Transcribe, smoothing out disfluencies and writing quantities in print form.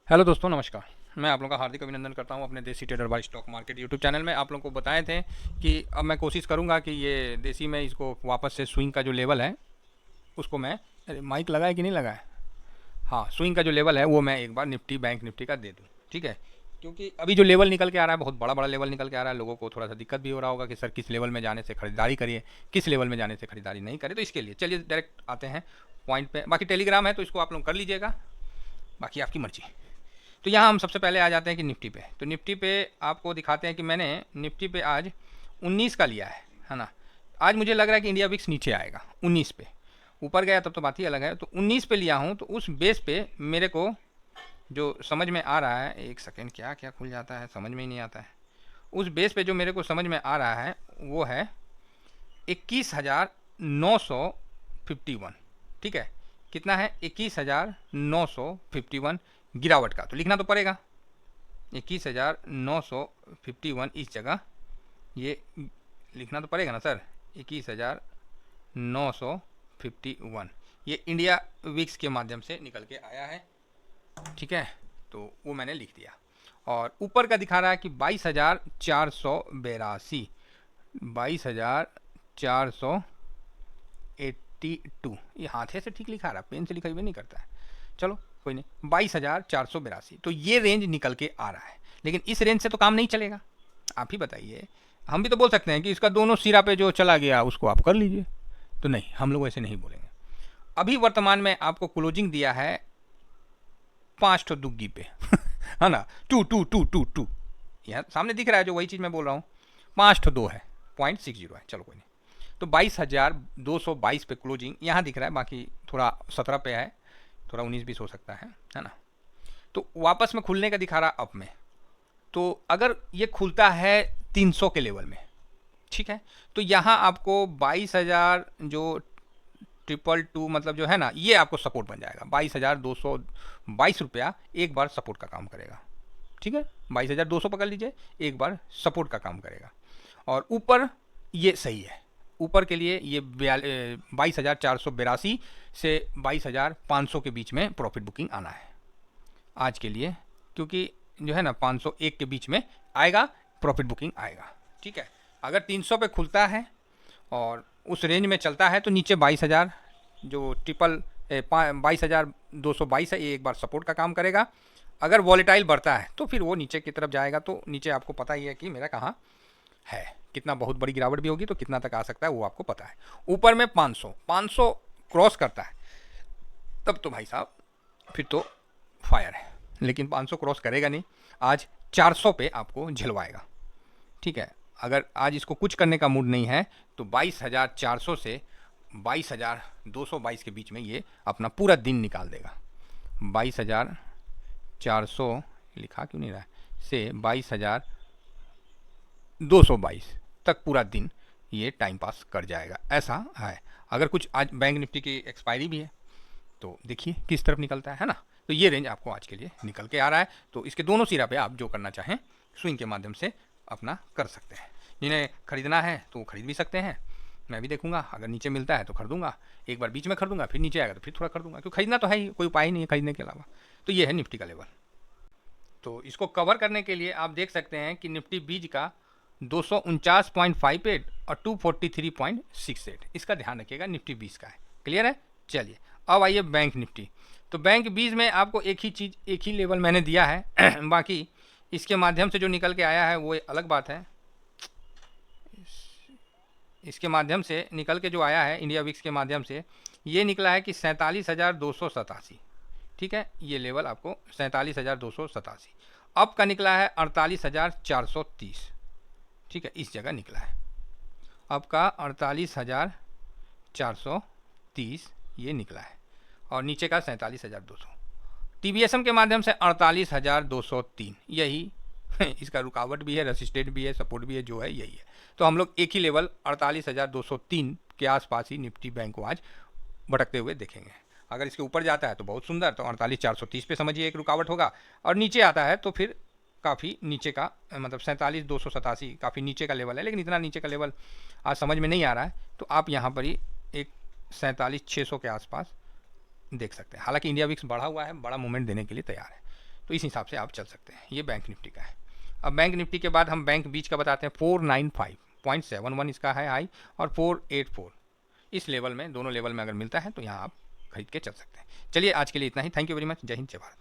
Hello दोस्तों, नमस्कार। मैं आप लोगों का हार्दिक अभिनंदन करता हूं अपने Desi trader by stock market YouTube channel में। आप लोगों को बताए थे कि अब मैं कोशिश करूंगा कि ये देसी में इसको वापस से स्विंग का जो लेवल है उसको मैं, अरे माइक लगा है कि नहीं लगा है, हाँ, स्विंग का जो लेवल है वो मैं एक बार निफ्टी बैंक निफ्टी का दे दूँ, ठीक है। क्योंकि अभी जो लेवल निकल के आ रहा है बहुत बड़ा बड़ा लेवल निकल के आ रहा है, लोगों को थोड़ा सा दिक्कत भी हो रहा होगा कि सर किस लेवल में जाने से खरीदारी करिए, किस लेवल में जाने से खरीदारी नहीं करें। तो इसके लिए चलिए डायरेक्ट आते हैं पॉइंट पे। बाकी टेलीग्राम है तो इसको आप लोग कर लीजिएगा, बाकी आपकी मर्जी। तो यहाँ हम सबसे पहले आ जाते हैं कि निफ्टी पे। तो निफ्टी पे आपको दिखाते हैं कि मैंने निफ्टी पे आज 19 का लिया है ना। आज मुझे लग रहा है कि इंडिया विक्स नीचे आएगा 19 पे। ऊपर गया तब तो बात ही अलग है। तो 19 पे लिया हूँ, तो उस बेस पे मेरे को जो समझ में आ रहा है, एक सेकेंड, क्या क्या खुल जाता है समझ में ही नहीं आता है। उस बेस पे जो मेरे को समझ में आ रहा है वो है 21,951, ठीक है। कितना है? 21,951 गिरावट का। तो लिखना तो पड़ेगा 21,951 इस जगह, ये लिखना तो पड़ेगा ना सर। 21,951 ये इंडिया विक्स के माध्यम से निकल के आया है, ठीक है। तो वो मैंने लिख दिया। और ऊपर का दिखा रहा है कि 22,482, 22,482। ये हाथे से ठीक लिखा रहा, पेन से लिखा हुआ नहीं करता है। चलो कोई नहीं, 22,482। तो ये रेंज निकल के आ रहा है, लेकिन इस रेंज से तो काम नहीं चलेगा। आप ही बताइए। हम भी तो बोल सकते हैं कि इसका दोनों सिरा पे जो चला गया उसको आप कर लीजिए, तो नहीं, हम लोग ऐसे नहीं बोलेंगे। अभी वर्तमान में आपको क्लोजिंग दिया है 5 ठो दुग्गी पे है ना, 2 2 2 2 2 यहाँ सामने दिख रहा है जो वही चीज़ मैं बोल रहा हूँ। 5 ठो 2 है, 0.60 है। चलो कोई नहीं। तो 22,222 पे क्लोजिंग यहाँ दिख रहा है, बाकी थोड़ा 17 पे है, थोड़ा 19-20 हो सकता है ना। तो वापस में खुलने का दिखा रहा अप में। तो अगर ये खुलता है 300 के लेवल में, ठीक है, तो यहाँ आपको 22,000 जो 222 मतलब जो है ना, ये आपको सपोर्ट बन जाएगा। 22,222 रुपया एक बार सपोर्ट का काम करेगा, ठीक है। 22,200 पकड़ लीजिए, एक बार सपोर्ट का काम करेगा। और ऊपर ये सही है, ऊपर के लिए ये 22,482 से 22,500 के बीच में प्रॉफिट बुकिंग आना है आज के लिए, क्योंकि जो है ना 501 के बीच में आएगा प्रॉफिट बुकिंग आएगा, ठीक है। अगर 300 पे खुलता है और उस रेंज में चलता है तो नीचे 22,000 जो 22,222 है, ये एक बार सपोर्ट का काम करेगा। अगर वॉलेटाइल बढ़ता है तो फिर वो नीचे की तरफ जाएगा। तो नीचे आपको पता ही है कि मेरा कहाँ है, कितना बहुत बड़ी गिरावट भी होगी तो कितना तक आ सकता है वो आपको पता है। ऊपर में 500 क्रॉस करता है तब तो भाई साहब फिर तो फायर है, लेकिन 500 क्रॉस करेगा नहीं। आज 400 पे आपको झलवाएगा, ठीक है। अगर आज इसको कुछ करने का मूड नहीं है तो 22,400 से 22,222 के बीच में ये अपना पूरा दिन निकाल देगा। 22,400 लिखा क्यों नहीं रहा है, से 22,222 तक पूरा दिन ये टाइम पास कर जाएगा, ऐसा है। अगर कुछ आज बैंक निफ्टी की एक्सपायरी भी है तो देखिए किस तरफ निकलता है ना। तो ये रेंज आपको आज के लिए निकल के आ रहा है। तो इसके दोनों सिरा पे आप जो करना चाहें स्विंग के माध्यम से अपना कर सकते हैं। जिन्हें खरीदना है तो वो खरीद भी सकते हैं। मैं भी देखूंगा, अगर नीचे मिलता है तो खरीदूंगा, एक बार बीच में खरीदूंगा, फिर नीचे आएगा तो फिर थोड़ा खरीदूंगा, क्योंकि खरीदना तो है ही, कोई उपाय नहीं है खरीदने के अलावा। तो ये है निफ्टी का लेवल। तो इसको कवर करने के लिए आप देख सकते हैं कि निफ्टी बीज का 249.58 और 243.68, इसका ध्यान रखिएगा, निफ्टी 20 का है। क्लियर है? चलिए अब आइए बैंक निफ्टी। तो बैंक 20 में आपको एक ही चीज़, एक ही लेवल मैंने दिया है बाकी इसके माध्यम से जो निकल के आया है वो अलग बात है। इसके माध्यम से निकल के जो आया है इंडिया विक्स के माध्यम से, ये निकला है कि 47,287, ठीक है। ये लेवल आपको 47,287। अब का निकला है 48,430, ठीक है, इस जगह निकला है। अब का 48,430 ये निकला है, और नीचे का 47,200। टीबीएसएम के माध्यम से 48,203, यही इसका रुकावट भी है, रेसिस्टेंट भी है, सपोर्ट भी है, जो है यही है। तो हम लोग एक ही लेवल 48,203 के आसपास ही निफ्टी बैंक को आज भटकते हुए देखेंगे। अगर इसके ऊपर जाता है तो बहुत सुंदर, तो 48,430 पे समझिए एक रुकावट होगा, और नीचे आता है तो फिर काफ़ी नीचे का, मतलब 47,287 काफ़ी नीचे का लेवल है, लेकिन इतना नीचे का लेवल आज समझ में नहीं आ रहा है। तो आप यहाँ पर ही एक 47,600 के आसपास देख सकते हैं। हालांकि इंडिया विक्स बढ़ा हुआ है, बड़ा मूवमेंट देने के लिए तैयार है। तो इस हिसाब से आप चल सकते हैं। ये बैंक निफ्टी का है। अब बैंक निफ्टी के बाद हम बैंक बीच का बताते हैं। 495.71 इसका है हाई, और 484 इस लेवल में, दोनों लेवल में अगर मिलता है तो यहाँ आप खरीद के चल सकते हैं। चलिए आज के लिए इतना ही। Thank you very much. जय हिंद, जय भारत।